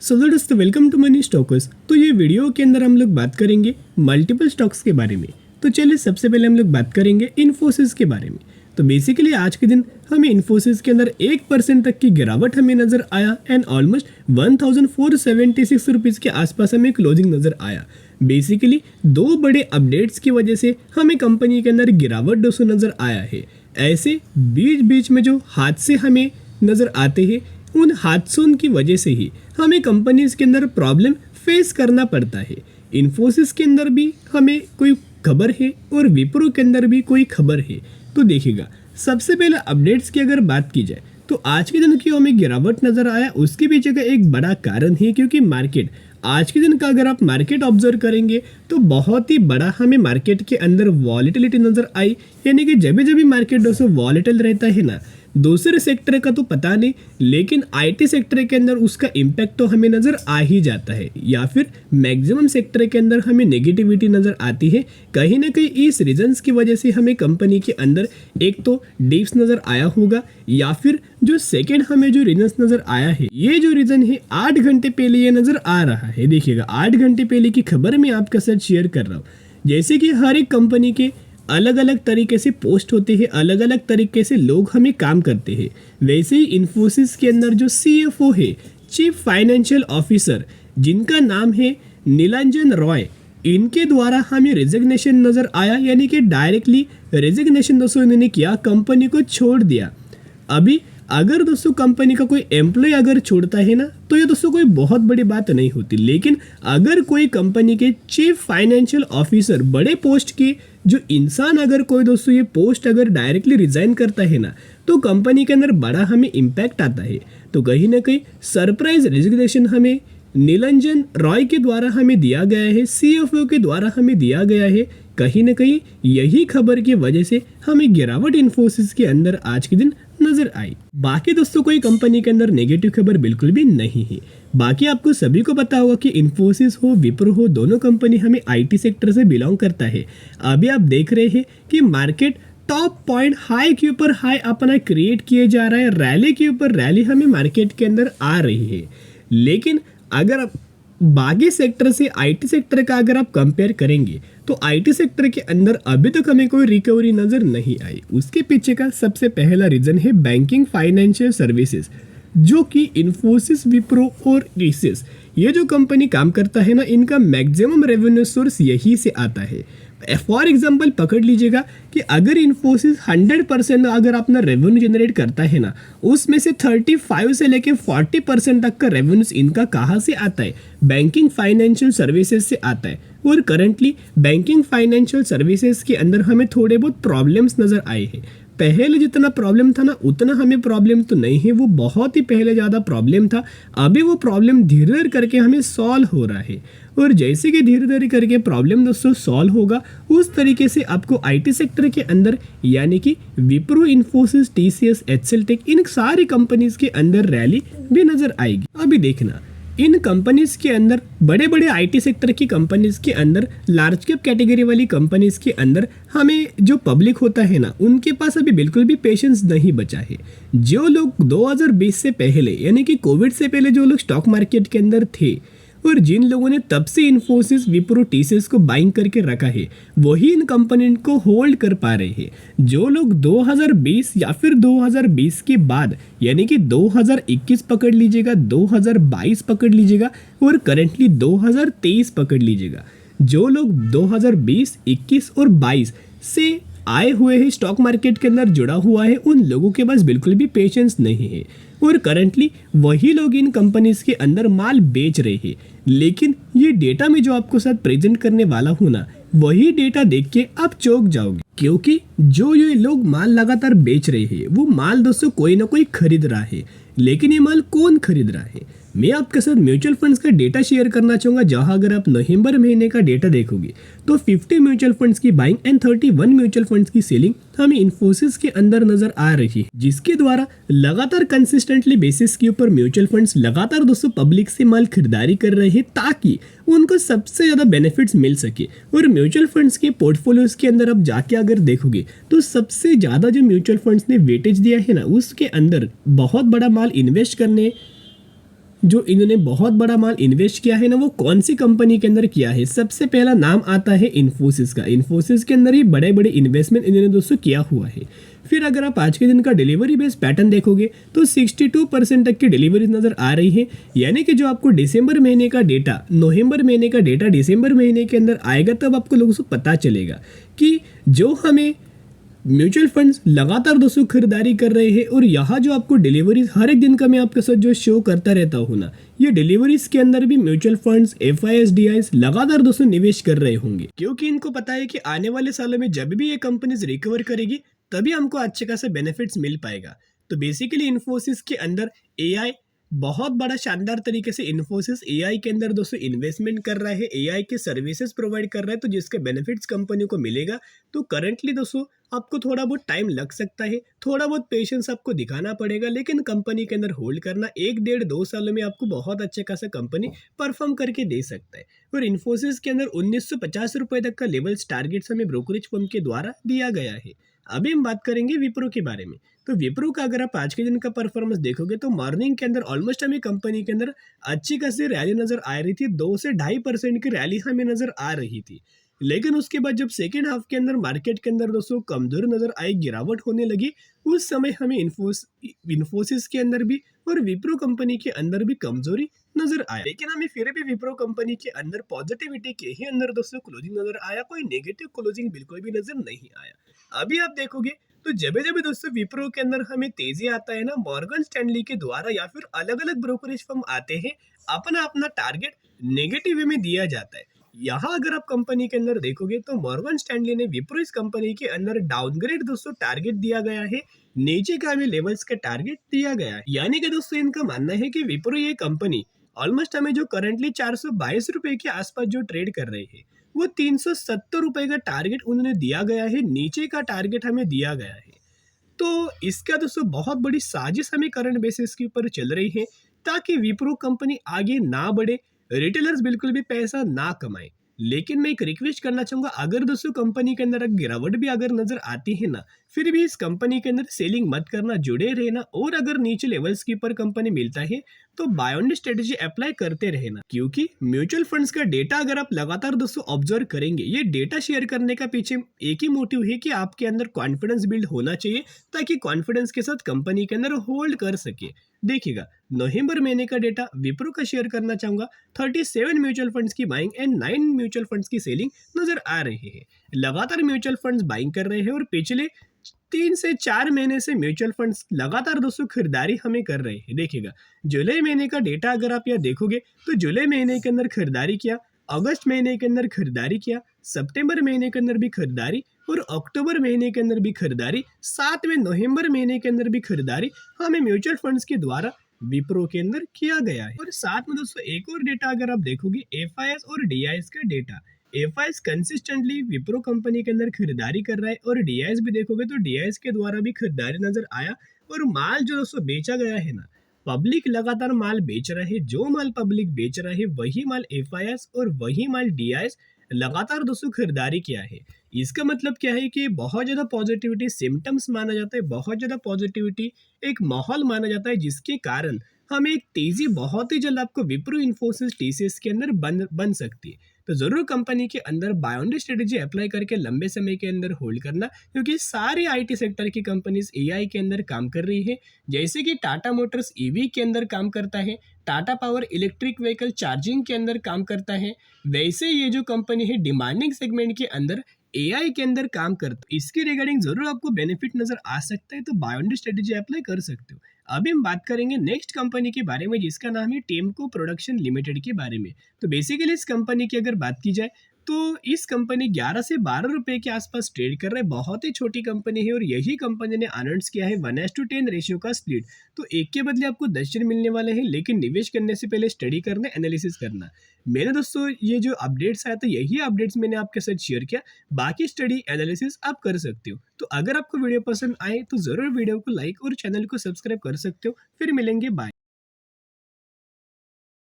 सो दोस्तों welcome to money stalkers. तो ये वीडियो के अंदर हम लोग बात करेंगे मल्टीपल स्टॉक्स के बारे में। तो चलिए सबसे पहले हम लोग बात करेंगे इन्फोसिस के बारे में। तो बेसिकली आज के दिन हमें इन्फोसिस के अंदर 1% तक की गिरावट हमें नजर आया एंड ऑलमोस्ट 1476 रुपीज़ के आसपास हमें क्लोजिंग नजर आया। बेसिकली दो बड़े अपडेट्स की वजह से हमें कंपनी के अंदर गिरावट दोस्तों नजर आया है। ऐसे बीच बीच में जो हादसे हमें नजर आते हैं उन हादसों की वजह से ही हमें कंपनीज के अंदर प्रॉब्लम फेस करना पड़ता है। इन्फोसिस के अंदर भी हमें कोई खबर है और विप्रो के अंदर भी कोई खबर है। तो देखिएगा सबसे पहले अपडेट्स की अगर बात की जाए तो आज के दिन क्यों हमें गिरावट नजर आया उसके पीछे का एक बड़ा कारण है क्योंकि मार्केट आज के दिन का अगर आप मार्केट ऑब्जर्व करेंगे तो बहुत ही बड़ा हमें मार्केट के अंदर वॉलेटिलिटी नजर आई। यानी कि जब जब मार्केट दोस्तों वॉलेटिल रहता है ना, दूसरे सेक्टर का तो पता नहीं लेकिन आईटी सेक्टर के अंदर उसका इम्पैक्ट तो हमें नज़र आ ही जाता है या फिर मैक्सिमम सेक्टर के अंदर हमें नेगेटिविटी नज़र आती है। कहीं ना कहीं इस रीजंस की वजह से हमें कंपनी के अंदर एक तो डिप्स नज़र आया होगा या फिर जो सेकेंड हमें जो रीजन्स नज़र आया है ये जो रीज़न है 8 घंटे पहले ये नज़र आ रहा है। देखिएगा 8 घंटे पहले की खबर मैं आपके साथ शेयर कर रहा हूँ। जैसे कि हर एक कंपनी के अलग अलग तरीके से पोस्ट होते हैं, अलग अलग तरीके से लोग हमें काम करते हैं। वैसे ही इन्फोसिस के अंदर जो सीएफओ है, चीफ फाइनेंशियल ऑफिसर, जिनका नाम है नीलांजन रॉय, इनके द्वारा हमें रेजिग्नेशन नज़र आया। यानी कि डायरेक्टली रेजिग्नेशन दोस्तों इन्होंने किया, कंपनी को छोड़ दिया। अभी अगर दोस्तों कंपनी का कोई एम्प्लॉय अगर छोड़ता है ना तो ये दोस्तों कोई बहुत बड़ी बात नहीं होती, लेकिन अगर कोई कंपनी के चीफ फाइनेंशियल ऑफिसर बड़े पोस्ट के जो इंसान अगर कोई दोस्तों ये पोस्ट अगर डायरेक्टली रिजाइन करता है ना तो कंपनी के अंदर बड़ा हमें इम्पैक्ट आता है। तो कहीं ना कहीं सरप्राइज रेजिग्नेशन हमें नीलांजन रॉय के द्वारा हमें दिया गया है, सीएफओ के द्वारा हमें दिया गया है। कहीं ना कहीं यही खबर की वजह से हमें गिरावट इन्फोसिस के अंदर आज के दिन नजर आई। बाकी दोस्तों कोई कंपनी के अंदर नेगेटिव खबर बिल्कुल भी नहीं है। बाकी आपको सभी को पता होगा कि इन्फोसिस हो विप्रो हो दोनों कंपनी हमें आईटी सेक्टर से बिलोंग करता है। अभी आप देख रहे हैं कि मार्केट टॉप पॉइंट हाई के ऊपर हाई अपना क्रिएट किए जा रहा है, रैली के ऊपर रैली हमें मार्केट के अंदर आ रही है। लेकिन अगर आप बाकी सेक्टर से आईटी सेक्टर का अगर आप कंपेयर करेंगे तो आईटी सेक्टर के अंदर अभी तक हमें कोई रिकवरी नजर नहीं आई। उसके पीछे का सबसे पहला रीजन है बैंकिंग फाइनेंशियल सर्विसेज, जो कि इन्फोसिस विप्रो और टीसीएस ये जो कंपनी काम करता है ना, इनका मैक्सिमम रेवेन्यू सोर्स यही से आता है। फॉर एग्जाम्पल पकड़ लीजिएगा कि अगर इन्फोसिस 100% अगर अपना रेवेन्यू जनरेट करता है ना, उसमें से 35 से लेके 40% तक का रेवेन्यू इनका कहाँ से आता है? बैंकिंग फाइनेंशियल सर्विसेज से आता है। और करंटली बैंकिंग फाइनेंशियल सर्विसेज के अंदर हमें थोड़े बहुत प्रॉब्लम्स नज़र आए हैं। पहले जितना प्रॉब्लम था ना उतना हमें प्रॉब्लम तो नहीं है, वो बहुत ही पहले ज़्यादा प्रॉब्लम था। अभी वो प्रॉब्लम धीरे धीरे करके हमें सॉल्व हो रहा है और जैसे कि धीरे धीरे करके प्रॉब्लम दोस्तों सॉल्व होगा उस तरीके से आपको आईटी सेक्टर के अंदर यानी कि विप्रो, इन्फोसिस, टीसीएस, एचसीएल, इन सारी कंपनीज के अंदर रैली भी नज़र आएगी। अभी देखना इन कंपनीज के अंदर बड़े बड़े आईटी सेक्टर की कंपनीज के अंदर लार्ज कैप कैटेगरी वाली कंपनीज के अंदर हमें जो पब्लिक होता है ना उनके पास अभी बिल्कुल भी पेशेंस नहीं बचा है। जो लोग 2020 से पहले यानी कि कोविड से पहले जो लोग स्टॉक मार्केट के अंदर थे और जिन लोगों ने तब से इन्फोसिस, विप्रो, टीसीएस को बाइंग करके रखा है वही इन कंपनी को होल्ड कर पा रहे हैं। जो लोग 2020 या फिर 2020 के बाद यानी कि 2021 पकड़ लीजिएगा, 2022 पकड़ लीजिएगा और करंटली 2023 पकड़ लीजिएगा, जो लोग 2020, 21 और 22 से आए हुए हैं स्टॉक मार्केट के अंदर जुड़ा हुआ है, उन लोगों के पास बिल्कुल भी पेशेंस नहीं है और करंटली वही लोग इन कंपनीज के अंदर माल बेच रहे हैं। लेकिन ये डेटा में जो आपको साथ प्रेजेंट करने वाला हूँ ना, वही डेटा देख के आप चौंक जाओगे क्योंकि जो ये लोग माल लगातार बेच रहे हैं वो माल दोस्तों कोई ना कोई खरीद रहा है। लेकिन ये माल कौन खरीद रहा है? मैं आपके साथ म्यूचुअल फंड्स का डेटा शेयर करना चाहूँगा, जहां अगर आप नवंबर महीने का डेटा देखोगे तो 50 म्यूचुअल फंड्स की बाइंग एंड 31 म्यूचुअल फंड्स की सेलिंग हमें इन्फोसिस के अंदर नजर आ रही है, जिसके द्वारा लगातार कंसिस्टेंटली बेसिस के ऊपर म्यूचुअल फंड्स लगातार दोस्तों पब्लिक से माल खरीदारी कर रहे हैं ताकि उनको सबसे ज़्यादा बेनिफिट्स मिल सके। और म्यूचुअल फंड्स के पोर्टफोलियोज के अंदर अब जाके अगर देखोगे तो सबसे ज़्यादा जो म्यूचुअल फंड्स ने वेटेज दिया है ना उसके अंदर बहुत बड़ा माल इन्वेस्ट करने जो इन्होंने बहुत बड़ा माल इन्वेस्ट किया है ना, वो कौन सी कंपनी के अंदर किया है। सबसे पहला नाम आता है इन्फोसिस का। इन्फोसिस के अंदर ही बड़े बड़े इन्वेस्टमेंट इन्होंने दोस्तों किया हुआ है। फिर अगर आप आज के दिन का डिलीवरी बेस पैटर्न देखोगे तो 62% तक की डिलीवरी नज़र आ रही है। यानी कि जो आपको दिसंबर महीने का डेटा, नवंबर महीने का डेटा दिसंबर महीने के अंदर आएगा, तब आपको लोगों को पता चलेगा कि जो हमें म्यूचुअल फंड्स लगातार दोस्तों खरीदारी कर रहे हैं। और यहाँ जो आपको डिलीवरीज हर एक दिन का मैं आपके साथ जो शो करता रहता हूँ ना, ये डिलीवरीज के अंदर भी म्यूचुअल फंड्स, एफआईएस, डीआईएस लगातार दोस्तों निवेश कर रहे होंगे, क्योंकि इनको पता है कि आने वाले सालों में जब भी ये कंपनीज रिकवर करेगी तभी हमको अच्छे खासे बेनिफिट्स मिल पाएगा। तो बेसिकली इन्फोसिस के अंदर एआई बहुत बड़ा शानदार तरीके से इन्फोसिस एआई के अंदर दोस्तों इन्वेस्टमेंट कर रहा है, एआई के सर्विसेज प्रोवाइड कर रहा है, तो जिसके बेनिफिट्स कंपनी को मिलेगा। तो करंटली दोस्तों आपको थोड़ा बहुत टाइम लग सकता है, थोड़ा बहुत पेशेंस आपको दिखाना पड़ेगा, लेकिन कंपनी के अंदर होल्ड करना 1 डेढ़ 2 सालों में आपको बहुत अच्छे खासा कंपनी परफॉर्म करके दे सकता है। और इन्फोसिस के अंदर 1950 रुपए तक का लेवल्स टारगेट्स हमें ब्रोकरेज फर्म के द्वारा दिया गया है। अभी हम बात करेंगे विप्रो के बारे में। तो विप्रो का अगर आप आज के दिन का परफॉर्मेंस देखोगे तो मॉर्निंग के अंदर ऑलमोस्ट हमें कंपनी के अंदर अच्छी खासी रैली नजर आ रही थी। 2 से 2.5% की रैली हमें नजर आ रही थी। लेकिन उसके बाद जब सेकेंड हाफ के अंदर मार्केट के अंदर दोस्तों कमजोर नजर आई, गिरावट होने लगी, उस समय हमें इन्फोसिस के अंदर भी और विप्रो कंपनी के अंदर भी कमजोरी नजर आया। लेकिन हमें फिर भी विप्रो कंपनी के अंदर पॉजिटिविटी के ही अंदर दोस्तों क्लोजिंग नजर आया, कोई नेगेटिव क्लोजिंग बिल्कुल भी नजर नहीं आया। अभी आप देखोगे तो जब जब दोस्तों विप्रो के अंदर हमें तेजी आता है ना, मॉर्गन स्टैनली के द्वारा या फिर अलग अलग ब्रोकरेज फर्म आते हैं, अपना अपना टारगेट नेगेटिव वे में दिया जाता है। यहाँ अगर आप कंपनी के अंदर देखोगे तो मॉर्गन स्टैनली ने विप्रो इस कंपनी के अंदर डाउनग्रेड दोस्तों टारगेट दिया गया है, नीचे का हमें लेवल्स का टारगेट दिया गया है। यानी कि दोस्तों इनका मानना है कि विप्रो ये कंपनी ऑलमोस्ट हमें जो करंटली 422 रुपए के आसपास जो ट्रेड कर रहे हैं, वो 370 रुपए का टारगेट उन्होंने दिया गया है, नीचे का टारगेट हमें दिया गया है। तो इसका दोस्तों बहुत बड़ी साजिश हमें करंट बेसिस के ऊपर चल रही है, ताकि विप्रो कंपनी आगे ना बढ़े, रिटेलर्स बिल्कुल भी पैसा ना कमाए। लेकिन मैं एक रिक्वेस्ट करना चाहूंगा, अगर दोस्तों कंपनी के अंदर गिरावट भी अगर नजर आती है ना, फिर भी इस कंपनी के अंदर सेलिंग मत करना, जुड़े रहना। और अगर नीचे लेवल्स के ऊपर कंपनी मिलता है तो बाय ऑन स्ट्रेटेजी अप्लाई करते रहना, क्योंकि म्यूचुअल फंड्स का डेटा अगर आप लगातार दोस्तों ऑब्जर्व करेंगे, ये डेटा शेयर करने का पीछे एक ही मोटिव है कि आपके अंदर कॉन्फिडेंस बिल्ड होना चाहिए, ताकि कॉन्फिडेंस के साथ कंपनी के अंदर होल्ड कर सके। देखिएगा, नवंबर महीने का डेटा विप्रो का शेयर करना चाहूंगा। 37 म्यूचुअल फंड्स की बाइंग एंड 9 म्यूचुअल फंड्स की सेलिंग नजर आ रही है। लगातार म्यूचुअल फंड्स बाइंग कर रहे हैं और पिछले 3 से 4 महीने से म्यूचुअल फंड्स लगातार दोस्तों खरीदारी हमें कर रहे हैं। देखिएगा, जुलाई महीने का डेटा अगर आप यहाँ देखोगे तो जुलाई महीने के अंदर खरीदारी किया, अगस्त महीने के अंदर खरीदारी किया, सितंबर महीने के अंदर भी खरीदारी और अक्टूबर महीने के अंदर भी खरीदारी, साथ में नवंबर महीने के अंदर भी खरीदारी हमें म्यूचुअल फंड्स के द्वारा विप्रो के अंदर किया गया है। और साथ में दोस्तों एक और डेटा अगर आप देखोगे, एफआईएस और डीआईएस का data. FIS consistently Wipro company के अंदर खरीदारी कर रहा है, और डीआईएस भी देखोगे तो डीआईएस के द्वारा भी खरीदारी नजर आया। और माल जो दोस्तों बेचा गया है ना, पब्लिक लगातार माल बेच रहा है, जो माल पब्लिक बेच रहा है वही माल एफआईएस और वही माल डीआईएस लगातार दोस्तों खरीदारी किया है। इसका मतलब क्या है कि बहुत ज़्यादा पॉजिटिविटी सिम्टम्स माना जाता है, बहुत ज़्यादा पॉजिटिविटी एक माहौल माना जाता है, जिसके कारण हमें एक तेज़ी बहुत ही जल्द आपको विप्रो, इन्फोसिस, टीसीएस के अंदर बन सकती है। तो ज़रूर कंपनी के अंदर बाय ऑन स्ट्रेटेजी अप्लाई करके लंबे समय के अंदर होल्ड करना, क्योंकि सारी आईटी सेक्टर की कंपनीज एआई के अंदर काम कर रही है। जैसे कि टाटा मोटर्स ईवी के अंदर काम करता है, Tata power electric vehicle charging के अंदर काम करता है, वैसे ये जो कंपनी है डिमांडिंग सेगमेंट के अंदर एआई के अंदर काम करता है। इसके रिगार्डिंग जरूर आपको बेनिफिट नजर आ सकता है, तो बाय ऑन स्ट्रेटेजी अप्लाई कर सकते हो। अभी हम बात करेंगे नेक्स्ट कंपनी के बारे में, जिसका नाम है टेम्को प्रोडक्शन लिमिटेड के बारे में। तो बेसिकली इस कंपनी की अगर बात की जाए तो इस कंपनी 11 से 12 रुपए के आसपास ट्रेड कर रहा है, बहुत ही छोटी कंपनी है। और यही कंपनी ने अनाउंस किया है 1:10 रेशियो का स्प्लिट। तो एक के बदले आपको 10 शेयर मिलने वाले हैं, लेकिन निवेश करने से पहले स्टडी करना, एनालिसिस करना। मेरे दोस्तों ये जो अपडेट्स आया था, यही अपडेट्स मैंने आपके साथ शेयर किया, बाकी स्टडी एनालिसिस आप कर सकते हो। तो अगर आपको वीडियो पसंद आए तो जरूर वीडियो को लाइक और चैनल को सब्सक्राइब कर सकते हो। फिर मिलेंगे, बाय।